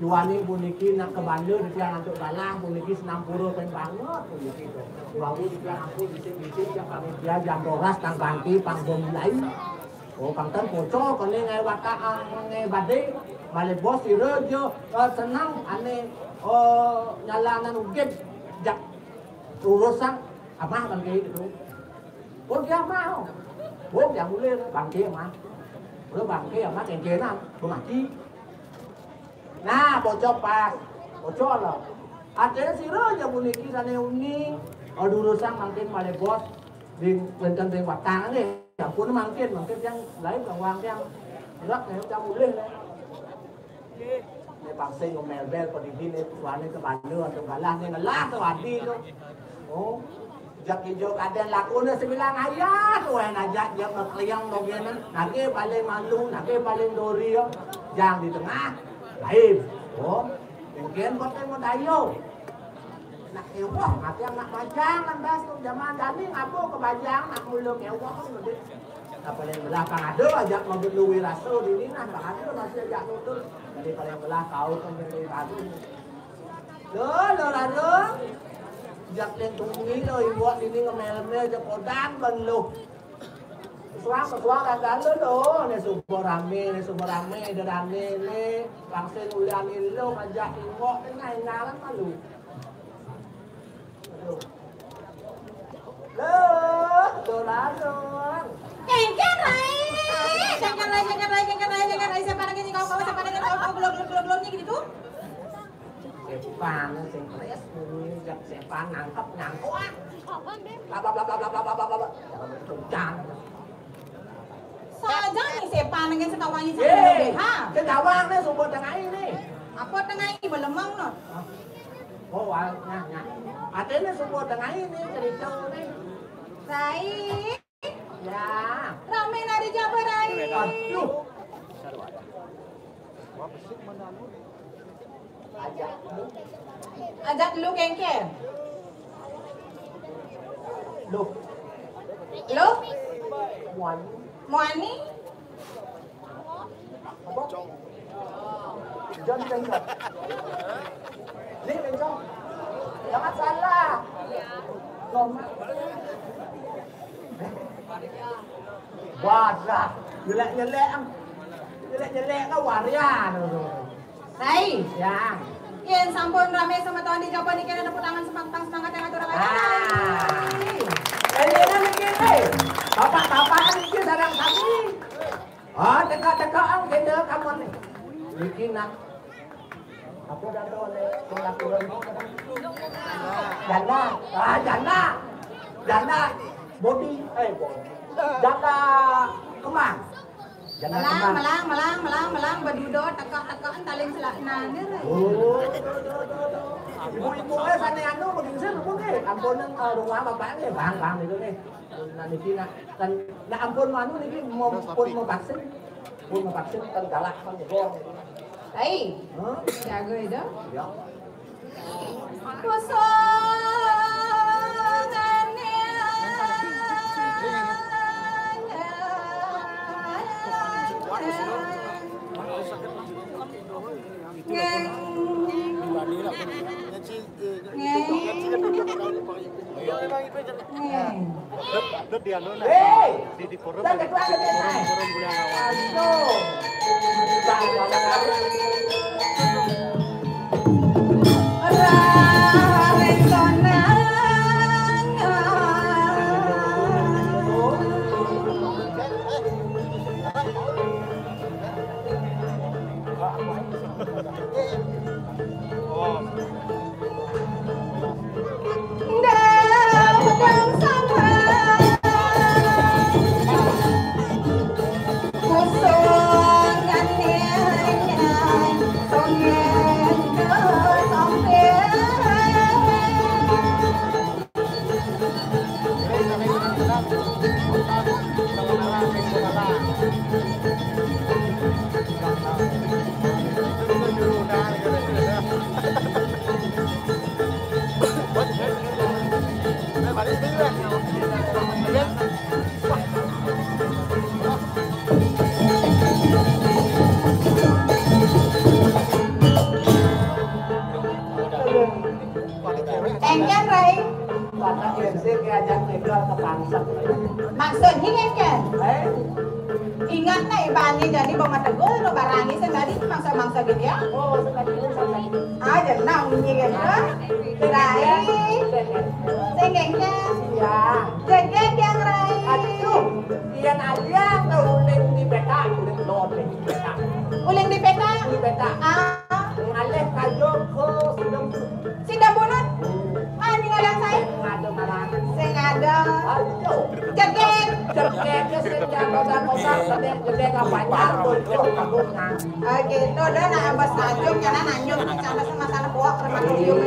Juaning puniki nak ke Bandung di tiang antuk galang puniki senam pura pen banget puniki to. Wangi di tiang aku bisik-bisik yang kami dia jam 12 tang ganti panggung mulai. Oh pangten poco kene ngai wataan ngai bade bale bos ire je senang ane nyalanan ugip jak urusan apa kan kayak gitu. Oh dia mau. Oh dia boleh bangke mah. Bro bangke mah kencenan bumati. Nah, bocor pas, bocor loh. Ada sih yang puniki sana uning, urusan mungkin malah bos di benten watang nih. Yang pun mungkin yang lain bawang yang berat nih, yang boleh nih. Nih bangsa yang melbel pada di nih, suami ke Bandung atau galah nih ngelah tuh hati tuh. Oh, jak hijau ada lakunya sebilang ayat tuh yang ajak jak berkeliang dogenan, nage paling malu, nage paling dori yo, yang di tengah. Lain, oh, mungkin kau mau dayo, nak ewah, nanti yang nak bajang lantas tuh zaman dani ngapo ke bajang nak mulung ewah kan nanti, apa yang belah pang ada ajak mobil luwi raso di sini kan pang ada masih ajak nutur, jadi paling belah kau kan jadi tadi, lo rado, jak lentungi lo ibu ini ngemel jak kodang benlu. Suang agak lo nih super rame nih langsung ulian lo ngajak ingok tengah ngalan malu. Lo lalu. Kengken rai siapa lagi nih kau siapa lagi kau belum gitu. Sepan stres ini jak sepan nangkep nyangkut. Bla. Saja nih sepan dengan setawangnya ha. Setawang nih sumber tengah ini. Apa tengah ini belemang no? Oh, nah. Adanya sumber tengah ini cerita nih. Rai. Ya. Rame nari Jawa Rai. Aduh. Ajak lu kengken. Lu. Muani? Apa? Jangan tengok. Ni tengok. Jangan salah. Normal. Wadah. Jelek-jelek kan waria. Rai. Ya. Yen sampun rame sama tuan di Jawa nih kena tepuk tangan semangat yang atur aja. Ini nih. Bapak ini sarang kami. Oh, dekat-dekat kena kamu nih. Bikin nak. Aku dah tahu nih. Janda. Body. Janda kemang. Malang berduduk tekak-tekaan taling selakna nih. Oh. Ibu-ibu sana anu begini sih pun nih. Ampunan rumah bapak nih bang itu nih. Nanti kina kan nak ampun manu nih mau vaksin. Pun mau vaksin kan galak kan jebol. Hai. Jaga itu. Ya. Di forum bulan Kosong kan Maksudnya kan? Eh, Ingat na ibani jadi bawa teguh lo barangi sendiri mangsa-mangsa gitu ya. oh, sekali. Aja nang ini gitu. Rai. Sengengnya. Ya. Sengeng yang rai. Aduh, iyan aja uling di peta, uling lodeng di peta. Uling di peta. Di peta. Ngalih kayo ko sedang Sidang bunut. Ini ngalang saya. ngado marangan. Sing ada. Aduh, Cegeng. cerketnya sing jago-jago sedek banyak tuh kagungna. Gitu dah nak abas najung karena nanjung cara sama sana buah krematorium.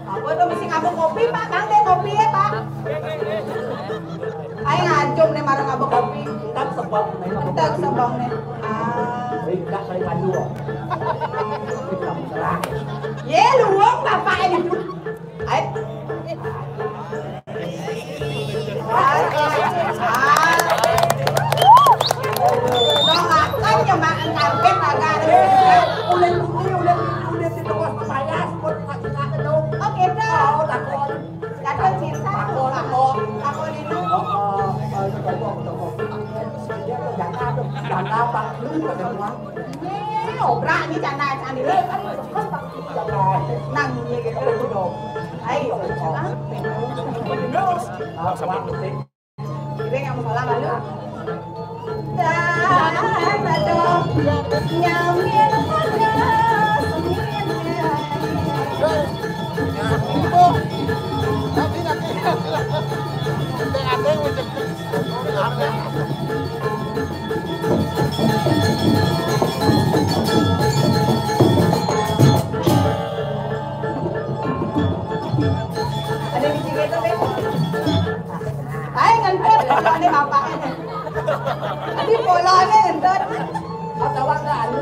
Apa tuh mesti ngabuk kopi pak? Kang deh kopi ya pak. Ayo ngajum nih marah ngabuk kopi. Kan sebab Entek sebong nih. Ringkas saya maju. Kita serang. Ye luang bapak ini. Ayo. Dong akan nyobain karpet agak ada. Ulen di toko saya sebut nggak kedok. Oh gitu. Oh, takon. Takon cinta. Takon itu. Janda Pak Lu ada uang. Obrak ini canda candi le. Nang như cái đồ. Ai. Ini yang salah lalu. Ada di sini tuh, Hai ngentot, ini bapaknya. Adi bolanya ngentot. Atawang na ano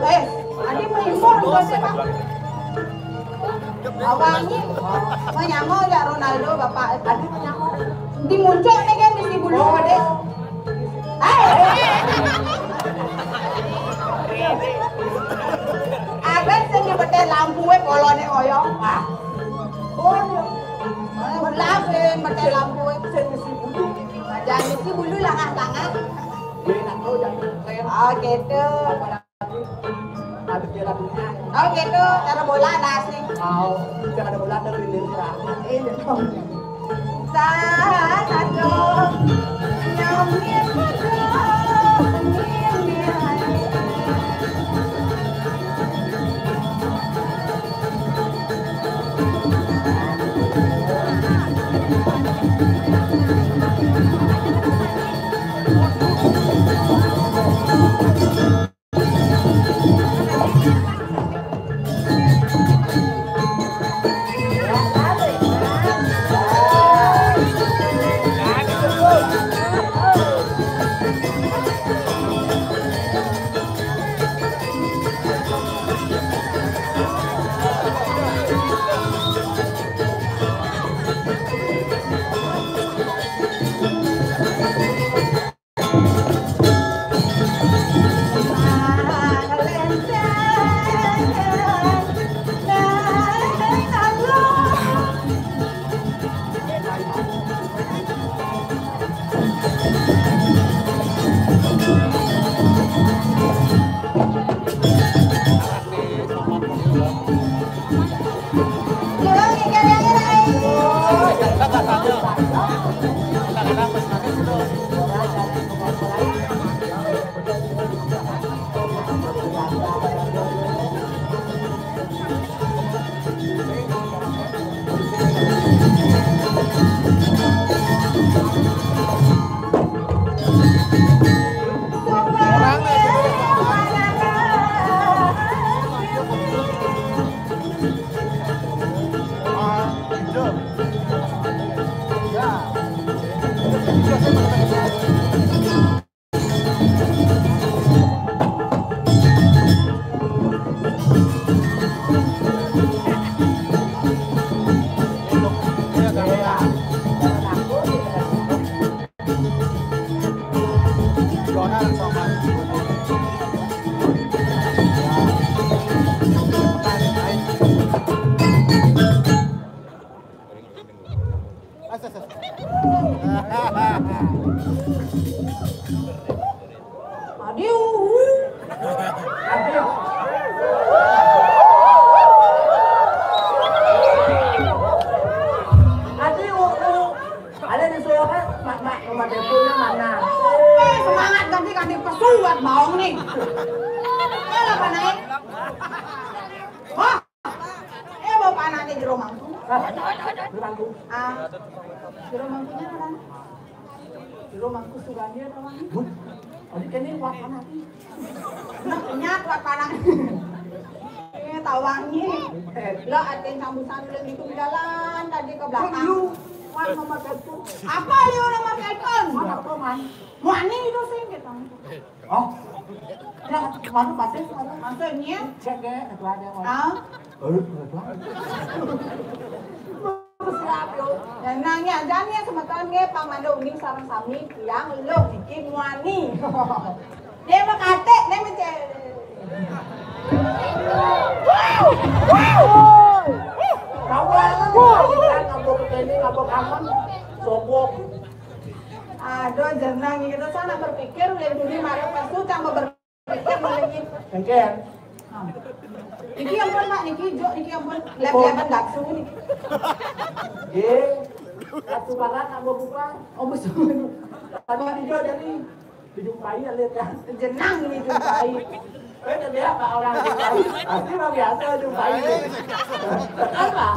Adi mau impor ngentot sih pak. Awangnya, mau nyamo ya Ronaldo bapak. Adi mau nyamo. Di muncul nih kan di bulu deh. Ada sing betel lampu polone oyong. Lampu betel lampu jangan si bulu langah-langah. Oh gitu. Oh gitu, cara bola ada asli. Ada bola dari Lira. Ini dong. Sana dong, nyamir dong, Nah. Semangat ganti pesuat baong nih. Lah panai. Wah. Bawa panai di rumah. Rumahku. Di rumahnya kan. Di rumahku suganya kawan. Ini kene kuat panas. Nyat kuat panas. Tawangi. Lah aten sambusan lagi itu jalan tadi ke belakang. Wan nomor telepon. Apa liu nomor telepon? Mana kau man? Wani itu sih kita. Oh. Ya, mana batis mana? Maksudnya? Cek ke ketua dia. Ketua. Dan nanya jangan sebetulnya pamanda uning sarang sami yang lo bikin wani. Dia mah kate, dia mah Kawan, ngabok ini, ngabok aman, sobok. Aduh, jenang gitu sana berpikir udah dunia marah pasu tambah berpikir lagi. Engken. Niki yang pun mak, niki jo, niki yang pun lep-lepan daksu nih. Satu barat ngabok buka. Oh betul. Tadi hijau jadi dijumpai ya lihat kan. Jenang ini jumpai. Tapi apa orang jumpai? Pasti mah biasa jumpai. Apa?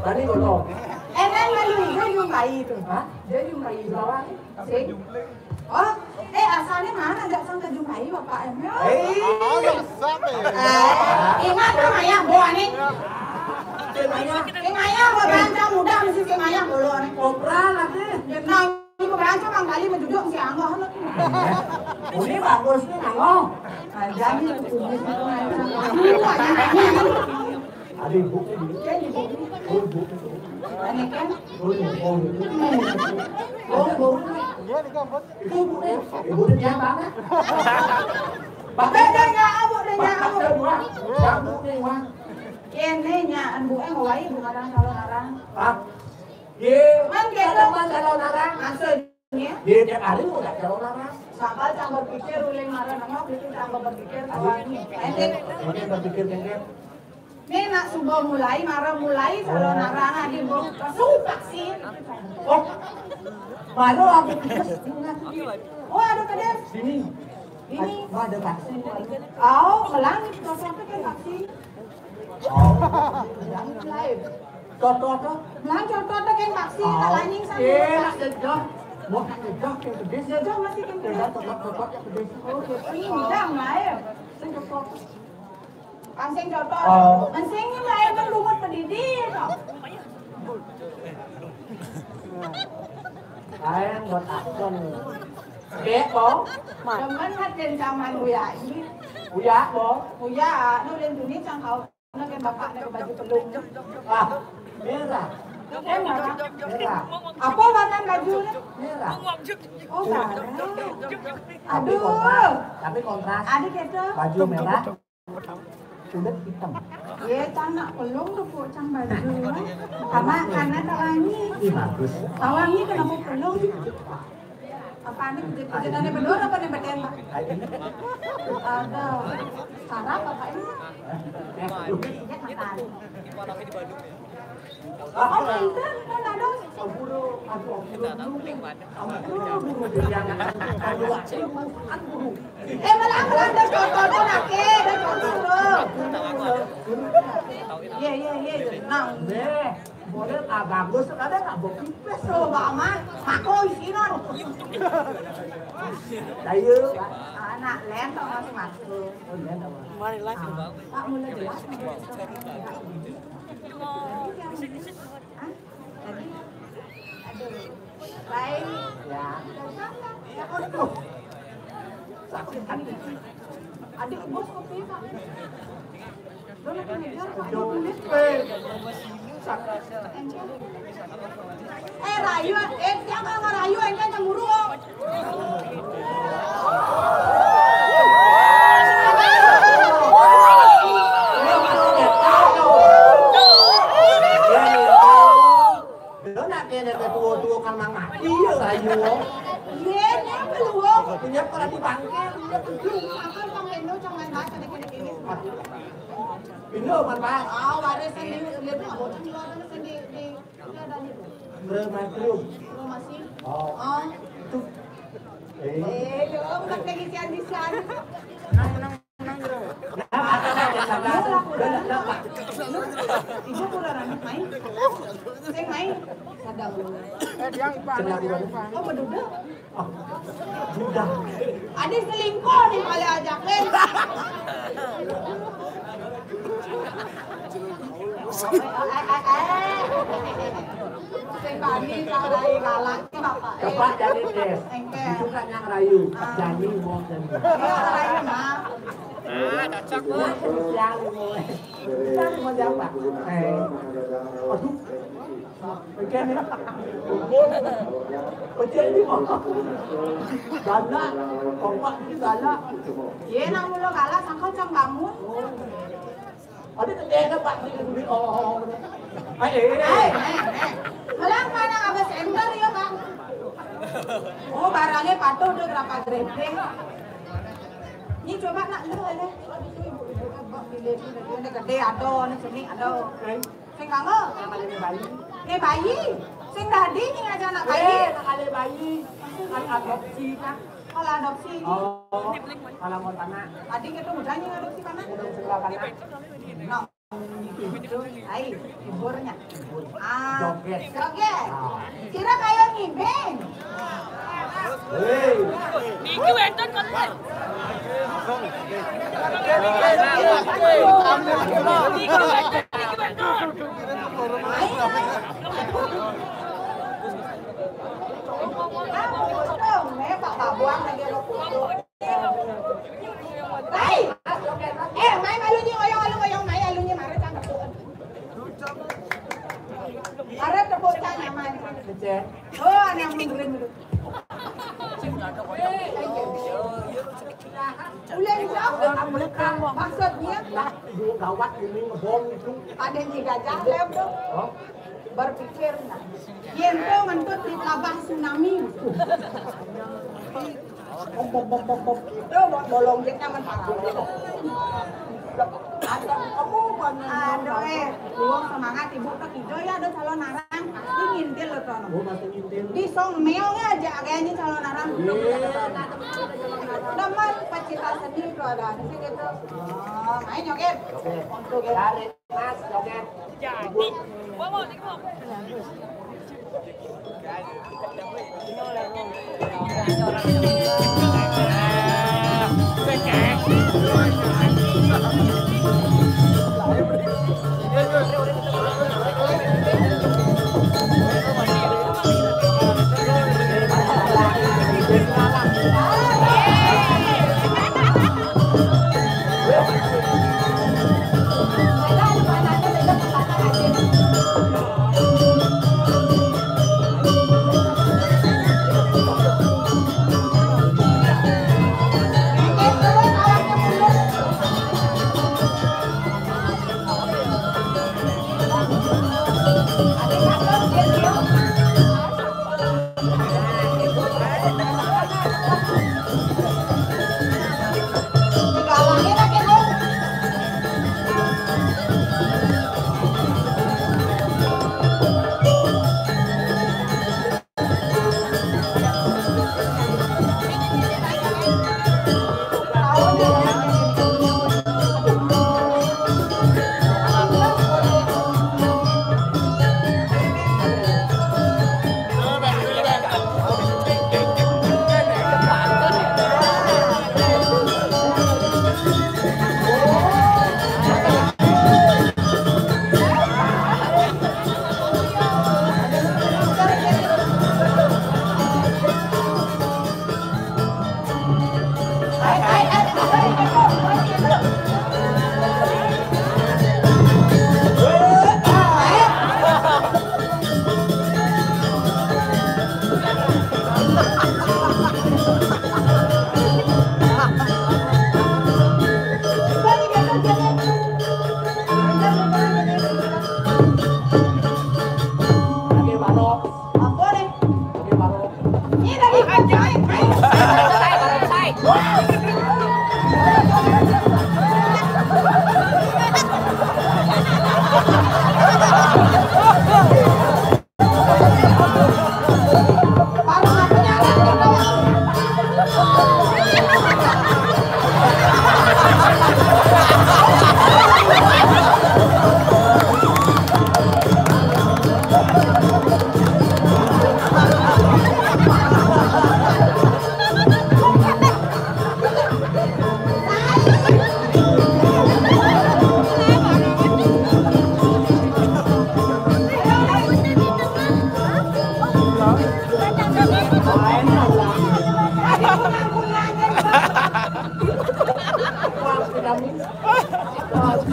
Tadi belum. Kan lalu dia jumpai itu. Hah? Dia jumpai bawah. Sih. Oh, asalnya mana nggak sangka jumpai bapak emnya? Ingat ke mayang buah nih. Ke mayang buah berancang muda mesti ke mayang dulu nih. Kopra lagi. Jenang ini berancang bang kali menjujur si Anggoh nih. Ini bagus nih Anggoh. Jadi itu ada ibu ini kan ibu dia banget. Bapak dah nyak abu Kene nyak an bu ngawai bu ngarang kalau narang. Man gitu kalau narang. Maksudnya Dia tiap hari udah kalau narang. Sakal cang berpikir uling marah nengok itu cang berpikir kawannya. Ini berpikir kengkep. Ini nak subuh mulai marah mulai kalau narang adi bu vaksin. Oh, baru aku Oh ada kades. sini. Ini Ada vaksin. oh melangit kau sampai ke vaksin. Melangit live. Contoh. Melangit contoh kan vaksin tak lanying sama. Nak jejak. Mau jejak yang gede. Jajah masih kan Jejak coklat yang gede. Oh ini bidang lah ya. Sing coklat. Kansing contoh. Oh. Kansingnya lah ya kan lumut pendidik. Ayang buat akon. Kek po. Temen hatin zaman Uya ini. Uya po. Uya, nu rin dunia cang kau. Nak kan bapak nak baju pelung. Merah. Merah. Merah. Apa warna bajunya? Merah. Oh merah. Tapi Aduh. kontras. Tapi kontras. Ada gitu. Baju merah. Kulit hitam. Ya, cang nak pelung tu po cang baju. Karena tawangi. Ih bagus. Tawangi kenapa pelung? Apa nih kejadiannya berdua apa nih beten pak? Ada sarap apa ini? Ya makan. Oh pintar, kan ada. Malah ada contoh nak ke, ada contoh. Iya, tenang. Model bagus, ada nggak bokeh? So, mama, aku isinan. Saya Anak lem tau masih masuk. Mari live ya, Bang. Pak mulai jelas. Lain. ya. Sakit hati. Adik bos kopi pak. Boleh kemejar pak. Rayu, siapa yang rayu? Engkau cemburu. Tua-tua kan mang mati ya rayu. Iya, dia peluang. Punya pernah dibangkit. Akan pakai no jangan baca dek ini. Ini man Pak. Waris sendiri lihat nggak bocor di luar sendiri di ada itu. Bermaklum. Masih. Oh. Itu negisian-gisian. Ibu kurang main. Sing main. Sadang. Oh, beduda. Sudah. Adik selingkuh nih kali ajakin. Sing bani kalai galak ki bapak. Cepat jadi des. Itu kan yang rayu. Jadi mau dan. Rayu mah. Cocok yang mulai. Yang mau siapa? Aduh. Begini. Begini mau. Galak. Kompak ini galak. Ye nang mulo galak sangkal cang bangun. Ada tenda Pak di oh. Malang mana abas ember ya Bang. Oh barangnya patuh udah berapa gede. Ini coba nak lu ada. Ini gede ada, ini sini ada. Sing kangen. Ini bayi. Sing dadi ini aja anak bayi. Ada bayi. Adopsi kan. Kalau adopsi. Oh. Kalau mau tanah. Adik itu mudanya adopsi kana? Sebelah kanan. No. Ai, hiburnya. Joget. Joget. Kira kayak ngibeng. Hei. Niki weton kan. Buang lagi lo foto. Hai. Mai malunya oyong mai alunya mare cang tepuk. Mare tepuk cang nyaman. Kecil. Oh, yang mingguin dulu. Ulen jauh. Maksudnya gawat ini bom itu. ada di gajah lem tuh. Berpikir nah. Yente mentut di labah tsunami. Itu bolong jetnya menparah. Ada kamu aduh luang semangat ibu ke kido ya ada calon narang pasti ngintil lo tono. Di sommelnya aja kayaknya calon narang. Nomor pecita seni itu ada di sini gitu. Oh, main joget. Untuk Tarik mas joget. Jadi. Bawa nih kok.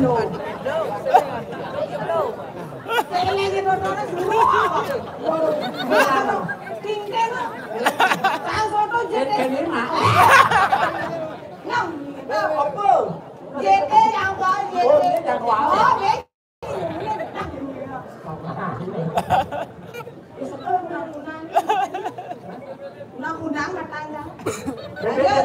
lo. Lagi nontonnya semua. Tinggal. Tahu foto jadi. Nang. Apa? JT yang bawa JT. Oh, ini yang bawa. Oh, JT. Undang-undang katanya. Ya.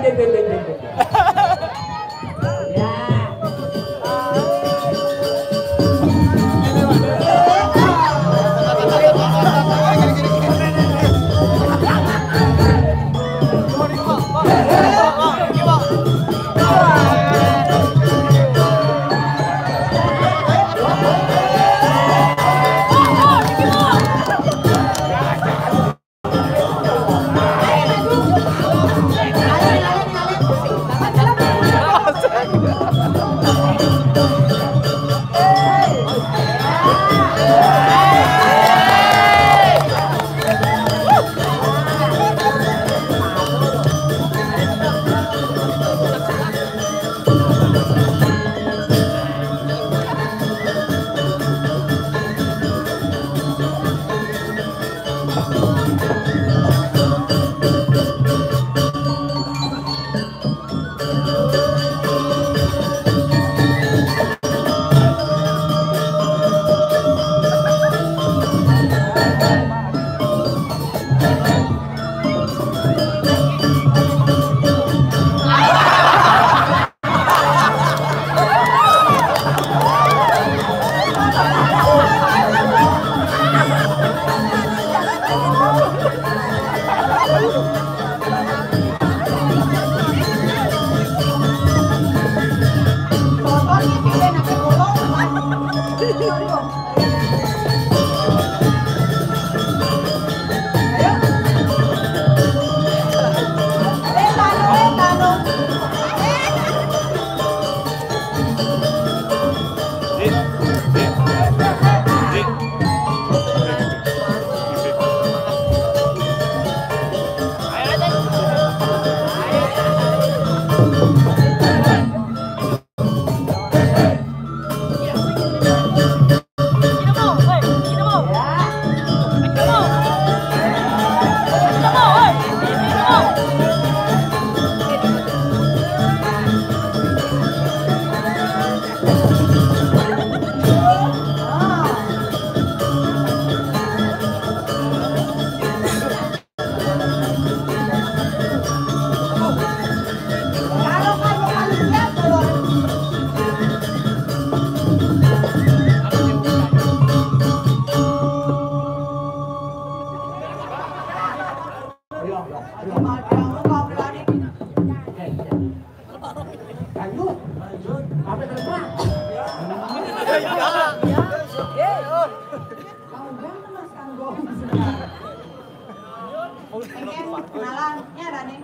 Kenalannya ada nih.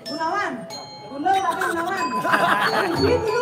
Gunawan. Gunawan tapi Gunawan. Gitu.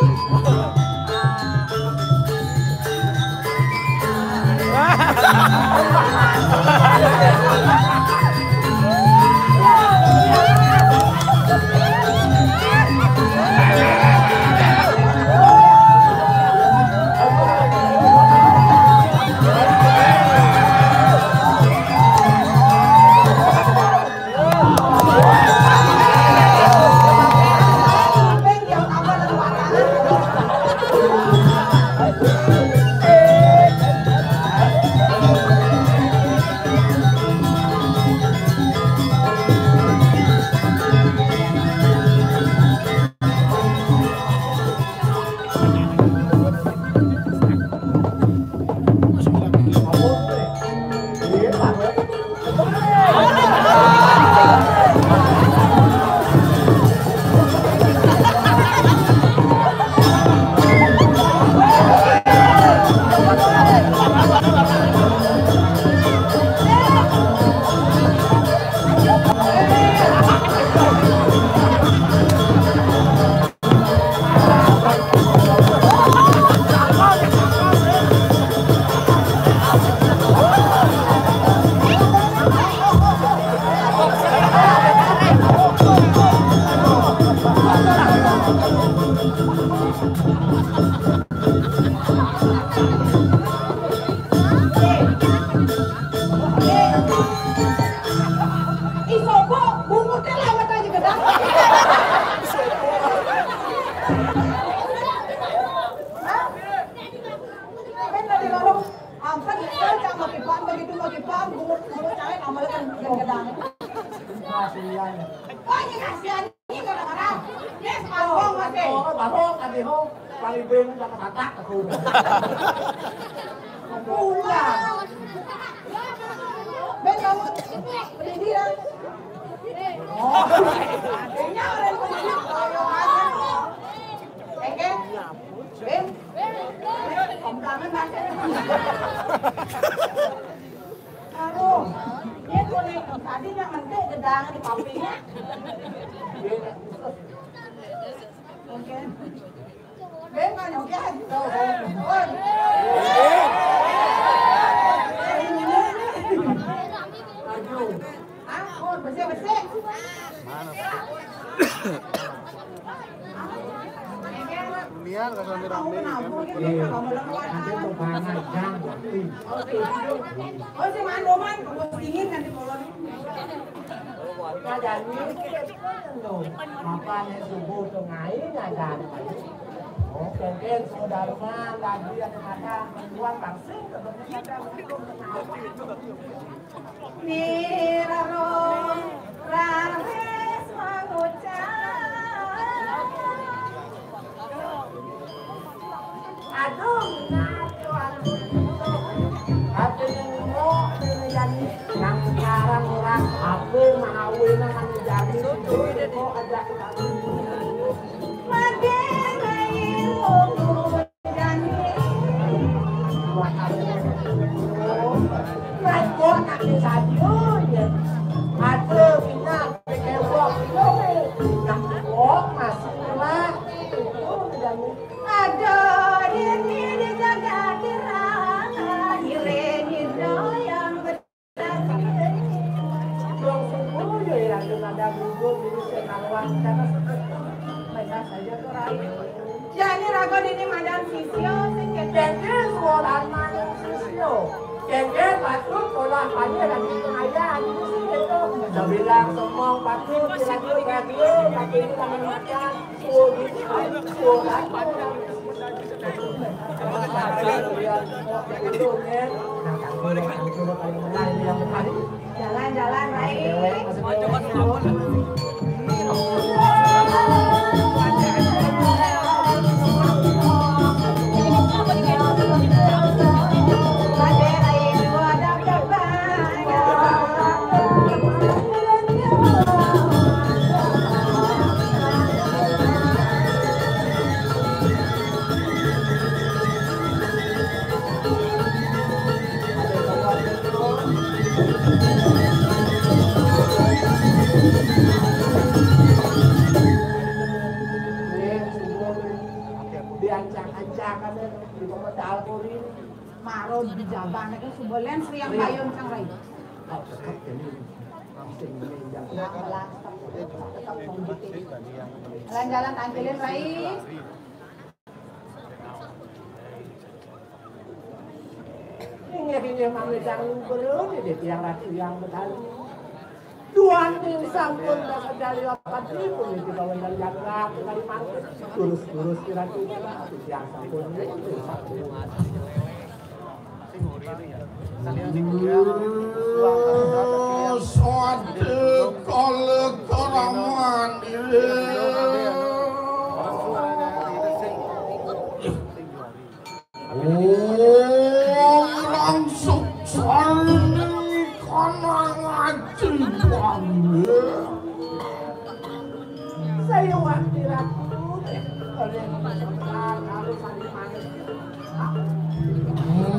ini kasihan ini kadang-kadang. Yes, panggung masih. Barong kan ho. Palibing sa katatak ako. Pulang. Ben kamu berdiri lah. Oh, kayaknya orang berdiri. Oke, Ben. Komplamen masih. Aduh, dia boleh tadi yang mentik gedang di papinya. Oke. Ben kan oke aja. Ah, bersih-bersih. Lihat kan rame-rame kan. Nanti tukangan jang. Oh, si mandoman dingin nanti kalau Ngajani makanya subuh tengah ngajan. Oh, kengkeng saudara lagi yang ada menjual taksi Niraro rames mangucap. aduh hati mau jadi yang sekarang orang apa mahawin akan jadi itu kok ada kok nak disajo ya ada kita kewok itu yang kok masih lah Ada ini dijaga terang, ini yang benar. dong subuh ya yang ada gugur ini sekarang karena mereka saja orang Jadi rago ini madam sisio sedikit. jadi sekolah mana sisio jadi patut sekolah pada lagi pengajian itu sudah bilang semua patut dilakukan radio tapi ini kami makan sekolah pada Jalan-jalan baik. diancang-ancakan di pemodal kurin Maro di Jaban itu sebulan Sri yang bayun sang rai. oh tetap jadi langsung meninggal Tetap komputer. Jalan-jalan tampilin rai. ini mami jangan berun di tiang ratu yang betal Tuhan ini sampun dapat dari apa itu di bawah dari yang rapi dari mangkuk lurus-lurus kira-kira yang sampun itu sampun Suatu kalau keraman langsung cari kanan ngaji saya waktu ratu kalian harus saling manis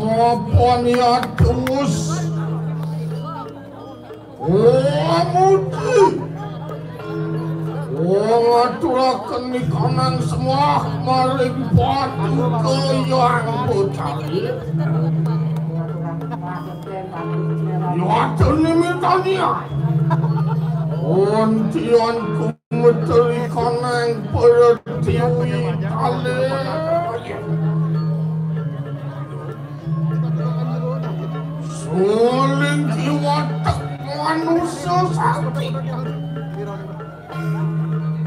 apa niat terus mudi ngaturakan di kanan semua maring batu ke yang bercari Nyata ni mitanya Untian kumeteri kanang pertiwi kali Suling kiwatak manusia sakti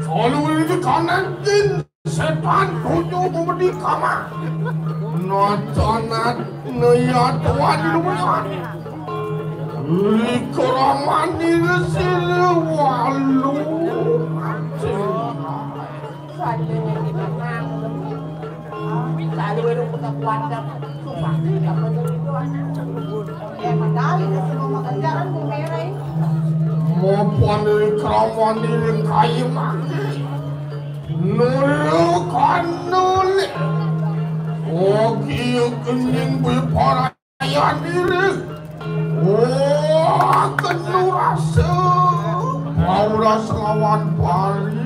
Selalu ini kanang jin setan tujuh budi kama Nacanat nayatuan lumayan Ikramani resile walu kuandang sumpah tidak begitu Ya medali dan semua makanjaran ku merah. Maupun dari kerawan diri kayu mati nulukan nulik Oki kening berparayan diri kenu rasa Maula selawan pari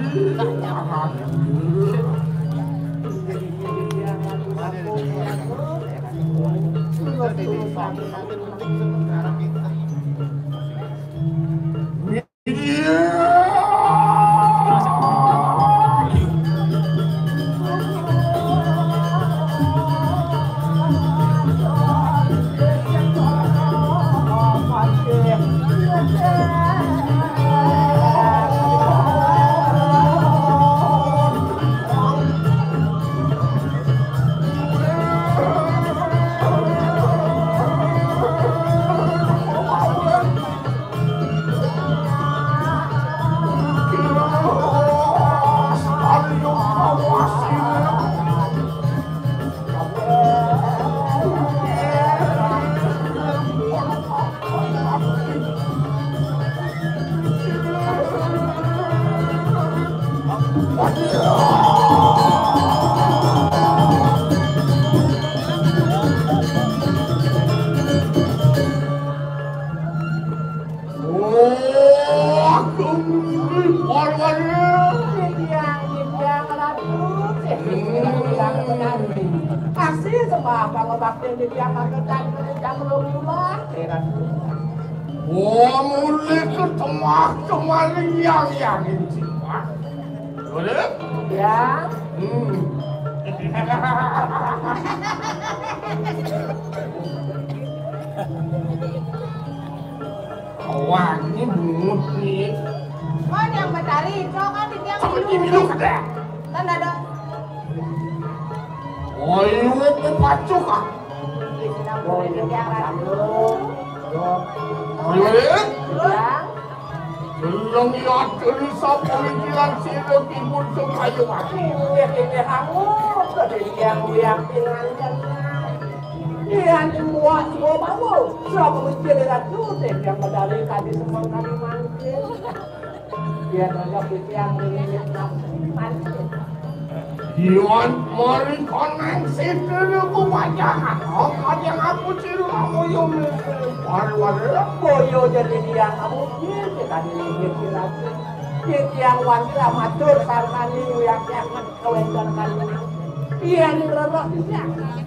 mulai kemari yang ini boleh? ya Wah, ini bungut nih. Kan yang medali itu kan di tiang Seperti minum kada. Kan ada. Oh, ini mau pacu kah? Boleh di tiang ratu. Oh, iya? Ya. Belum lihat kerisa pemikiran sila kibun sekayu mati. Ini kamu yang pinangan Iyan semua bawa siapa mesti ada tuh yang medali kali semua kali mancing. Dia nggak bisa yang ini mancing. Iwan mari konen situ kebanyakan. Orang yang aku ciru kamu yang mari boyo jadi dia kamu gitu kan ini lagi. Yang wanita amatur karena ini yang kawan kan Iya ni berapa?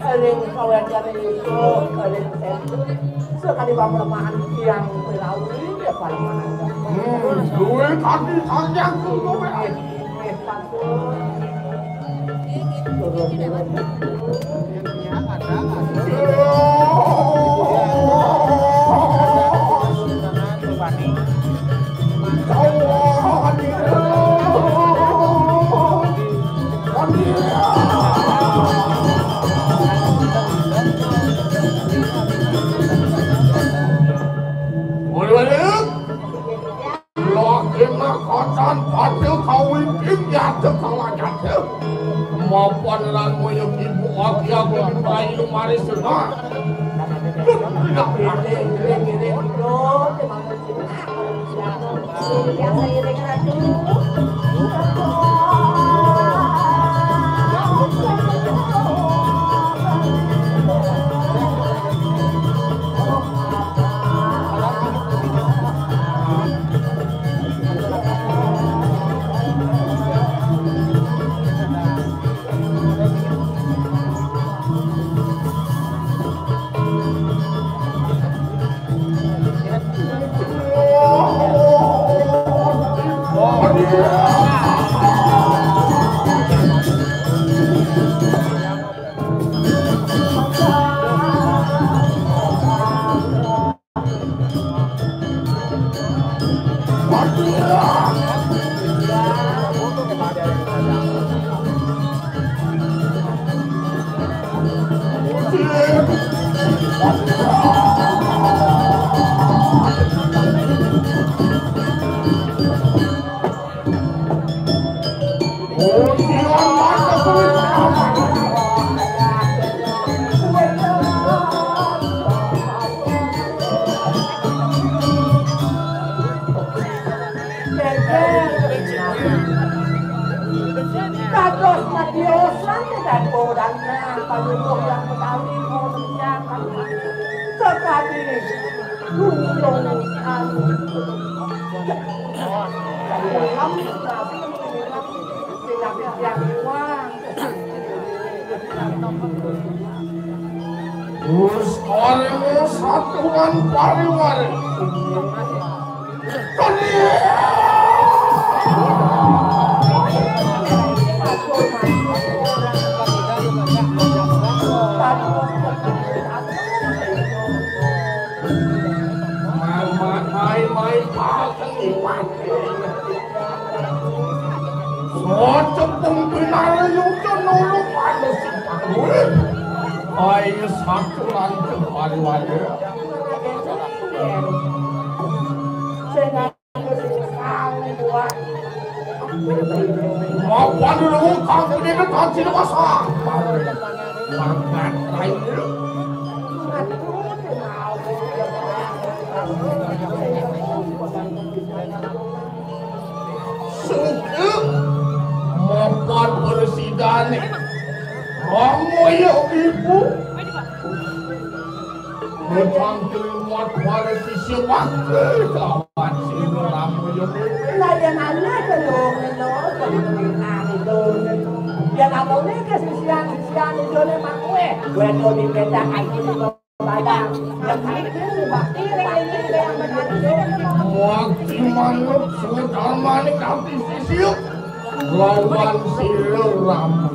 Aling kawan jadi itu, aling sentu. Sekali bapak yang melalui dia paling mana? Dua kaki panjang tu maupun lagu yang ibu aki aku dimulai lumari semua. dan bodangnya penduduk yang Betawi mau menyiapkan sekali gunung anu dari dalam yang uang Terus orangnya satuan pariwari. Main-main pasang iman. Cepung pinara yuta nolong pada si Pakul. Ayo satu lanjut pariwari. Mapan dulu kamu ini kan tidak masalah. Sangat baik. Suka mapan persidangan. Kamu ya ibu. Macam terlihat pada sisi waktu kawan sini ramu yang là điện ảnh lấy cái luồng này nó còn thì đồ này điện ảnh nó lấy cái xì xì cho nên mà quên rồi mình về ra ảnh thì mình bài đàn làm thấy cái bạc tí này mình waktu manut sudah mana kau sisiu lawan silu ramu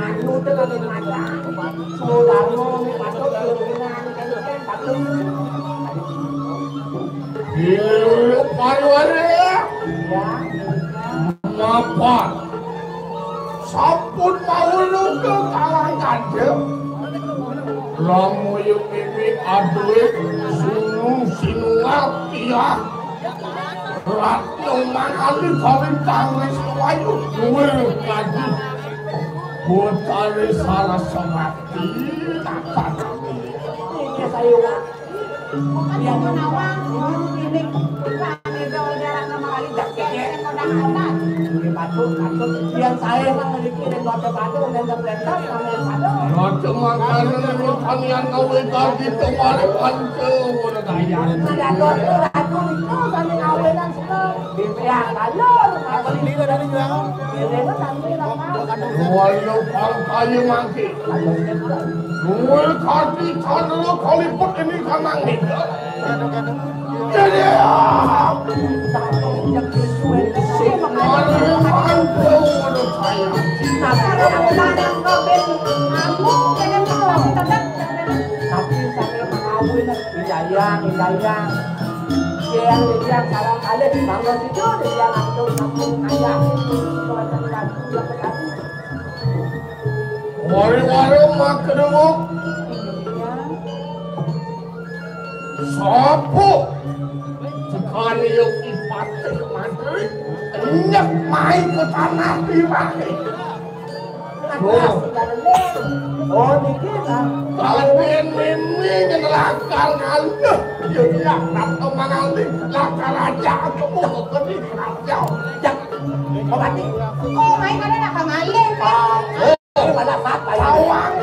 Anu itu kan macam Sudarmo ni patut dengan kan patut hidup pariwari ya mapan sampun mau lu ke kalangan dia ramu yang ini aduh sunu sinual dia ratno mangali kawintang resuayu duwe kaji Putari salah semati tak ini saya yang menawang ini kami jalan nama kali jaketnya kodang-kodang patut yang saya memiliki dan waktu patut dan terletak namanya patut Raja makanan yang kalian kawin tadi kemarin panca udah daya ada dokter aku itu kami kawinan semua biar kalau beli dari jual ini nanti walau pangkai mangki dua kaki candra kaliput ini kanang nih jadi sekarang panca udah saya tapi saya mengawin hidayah yang salah kali di bangga situ dia langsung sambung ayah wari-wari makremu sapu sekali yang ipatik mati nyak main ke tanah pirani oh dikit kalian ini ngelakar ngalih ya nak mengalih lakar aja aku mau ke di kerajaan jak mati oh main ada nak ngalih pada apa sawang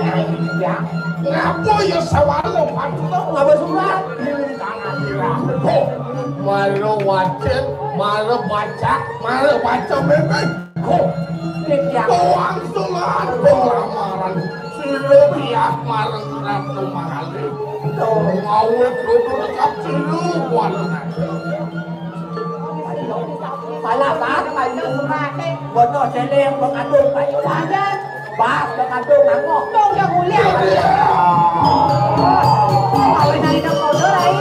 ya ngapo ya sawalo panto ngapa surat ini tanah pirani malu wajib malu baca memang kok Tuang sulan lamaran silu biak marang ratu mahali ngawet kudu dekat silu walunan Pala bác mày nung ra cái một nó sẽ lên một ăn đung phải quá chứ bác một ăn đung nắng ngọt đung cho mùi liao hồi này đâu còn nữa đấy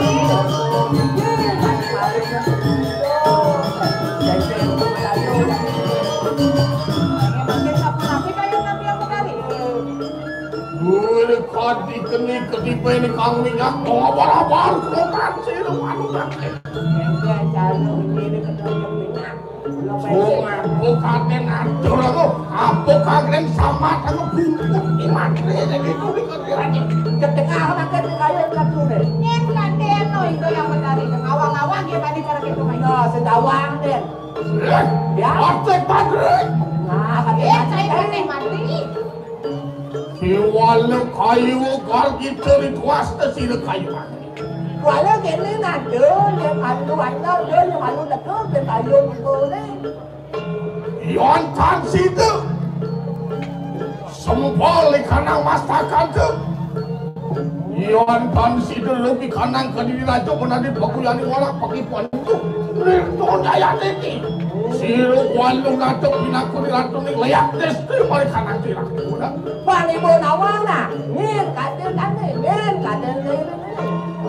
Gue kadi keni ketipe ini kang minyak mau abal-abal kokan silu walunan bukan ngatur aku apa kageng sama aku buntut iman jadi itu dikira ketengah orang kayak kartu deh nyen kan dia no itu yang menarik ngawang-ngawang ya tadi cara kita main no sedawang deh Ya. Otek padre. Nah, kami Saya teh mati. Kiwala kayu gar kita rituasta sila kayu. Wala gini na doon, yung malu ano, doon yung malu na doon, yung malu ko na. Yon tan situ. Sempol ikanang masakan tu. Yon tan situ lebih kanang kadiri raja menadi pakuyani wala pakipuan itu. Nirto daya ini. Siru walu nato pinakuri rato ni layak desti mari kanang tira. Bali mo nawang na, ngin katil kani, ngin katil kani.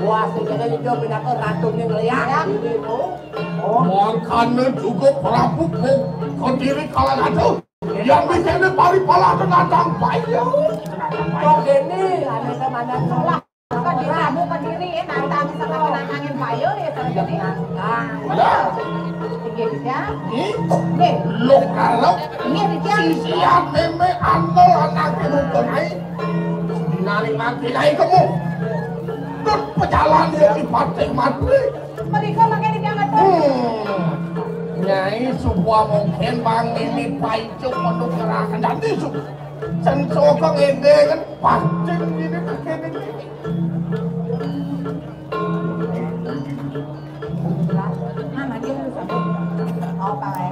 Wah, segala hijau pinako ratung yang layak. Oh, Makanya juga perampok kediri kalah nato. Yang bikinnya pari pala tenatang bayo. kok gini, aneh kemana salah. Kan di kamu pendiri nanti bisa kena angin bayo ya jadi. Lah, Tinggi dia. ini lo kalau Ini dia. siap meme andol anak itu kenai. Dinari mati naik kamu. Dan pejalan yang dipatik mati. Mereka makin diangkat tuh. Nyai sebuah mungkin bang ini paicu penuh gerakan dan isu. Sensokong ide kan pancing gini begini. Nama dia oh pakai.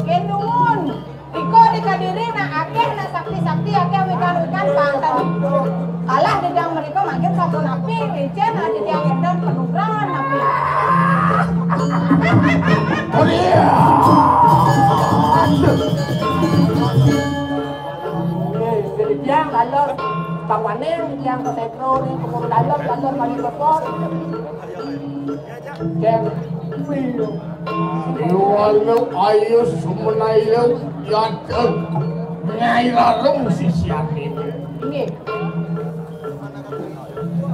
Kenun. Iko di kadiri na akeh na sakti akeh wikan pantan. Kalah di yang mereka makin satu napi, licin ada yang edan penugaran napi. Oh iya. Jadi dia kalau Bang Waning yang ke Petro nih, kemudian dalam lagi berpot. Jeng, Iwalu ayu sumenayu yatek. Nyai larung si siap ini. Ini.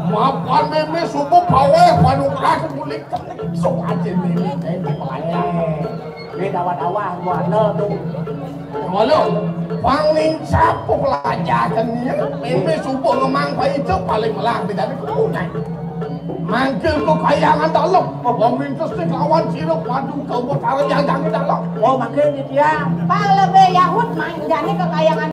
Mapan meme subuh pawe panugrah kulit so aja meme ini dawa-dawa gua tuh. Walau paling sapu pelajaran meme subuh ngemang itu paling melang tidak dikunai. Manggil ke kayangan dalam, meminta sekawan sirup padu kau botaran yang dalam. Oh, makin dia. Pak lebih Yahud main jadi kekayangan